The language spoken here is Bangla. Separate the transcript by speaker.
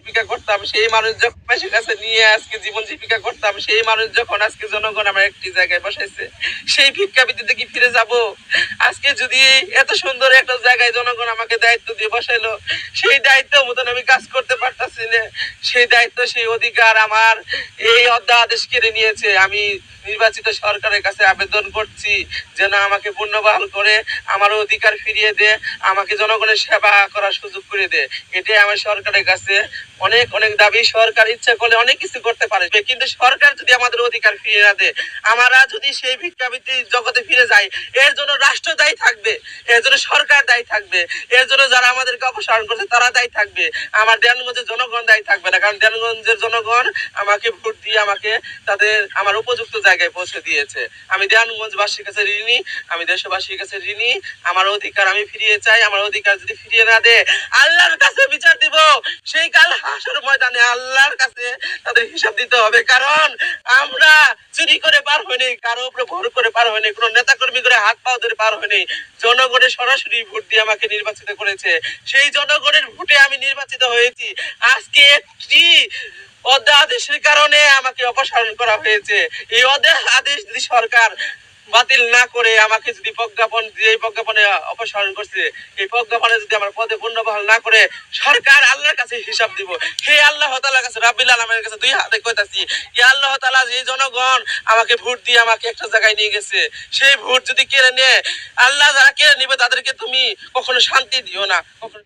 Speaker 1: জীবিকা করতাম, সেই মানুষ যখন পাশের কাছে নিয়ে আজকে জীবন জীবিকা করতাম, সেই মানুষ যখন আজকে জনগণ আমার একটি জায়গায় বসাইছে, সেই ভিক্ষাবৃত্তিতে কি ফিরে যাব? আজকে যদি এত সুন্দর একটা জায়গায় জনগণ আমাকে দায়িত্ব দিয়ে বসাইলো, সেই দায়িত্ব মতন আমি কাজ করতে পারতাছি না। সেই দায়িত্ব, সেই অধিকার আমার এই অধ্যাদেশ কেড়ে নিয়েছে। আমি নির্বাচিত সরকারের কাছে আবেদন করছি যেন আমাকে পুনর্বহাল করে আমার অধিকার ফিরিয়ে দে, আমাকে জনগণের সেবা করার সুযোগ করে দে। এটাই আমার সরকারের কাছে অনেক অনেক দাবি। সরকার ইচ্ছা করলে অনেক কিছু করতে পারে, কিন্তু সরকার যদি আমাদের অধিকার ফিরিয়ে না দেয়, আমরা যদি সেই ভিক্ষাবৃত্তি জগতে ফিরে যাই, এর জন্য রাষ্ট্র দায়ী থাকবে, এর জন্য সরকার দায়ী থাকবে, এর জন্য যারা আমাদেরকে অপসারণ করছে তারা দায়ী থাকবে। আমার দেওয়ানগঞ্জের জনগণ দায়ী থাকবে না, কারণ দেওয়ানগঞ্জের জনগণ আমাকে ভোট দিয়ে আমাকে তাদের আমার উপযুক্ত জায়গায় পৌঁছে দিয়েছে। আমি দেওয়ানগঞ্জবাসীর কাছে ঋণী, আমি দেশবাসীর কাছে ঋণী। আমার অধিকার আমি ফিরিয়ে চাই। আমার অধিকার যদি ফিরিয়ে না দেয়, আল্লাহর কাছে বিচার দিব। সেই কাল হাসর ময়দানে আল্লাহর কাছে তাদের হিসাব দিতে হবে, কারণ আমরা চুরি করে পার হয়নি, কারো উপরে ভর করে পার হয়নি, কোনো নেতা কর্মী করে হাত পাও ধরে পার হয়নি। জনগণের সরাসরি ভোট দিয়ে আমাকে নির্বাচিত করেছে, সেই জনগণের ভোটে আমি নির্বাচিত হয়েছি। আজকে একটি অধ্যাদেশের কারণে আমাকে অপসারণ করা হয়েছে। এই অধ্যাদেশ যদি সরকার বাতিল না করে আমাকে যদি প্রজ্ঞাপন দিয়ে এই প্রজ্ঞাপনে অপসারণ করছে, এই প্রজ্ঞাপনে যদি আমার পদে পুনর্বহাল না করে, সরকার আল্লাহর কাছে হিসাব দিব। হে আল্লাহ তাআলার কাছে, রাব্বিল আলামিনের কাছে দুই হাতে কইতাছি, হে আল্লাহ তাআলা, যে জনগণ আমাকে ভোট দিয়ে আমাকে একটা জায়গায় নিয়ে গেছে, সেই ভোট যদি কেড়ে নেয়, আল্লাহ যারা কেড়ে নিবে তাদেরকে তুমি কখনো শান্তি দিও না, কখনো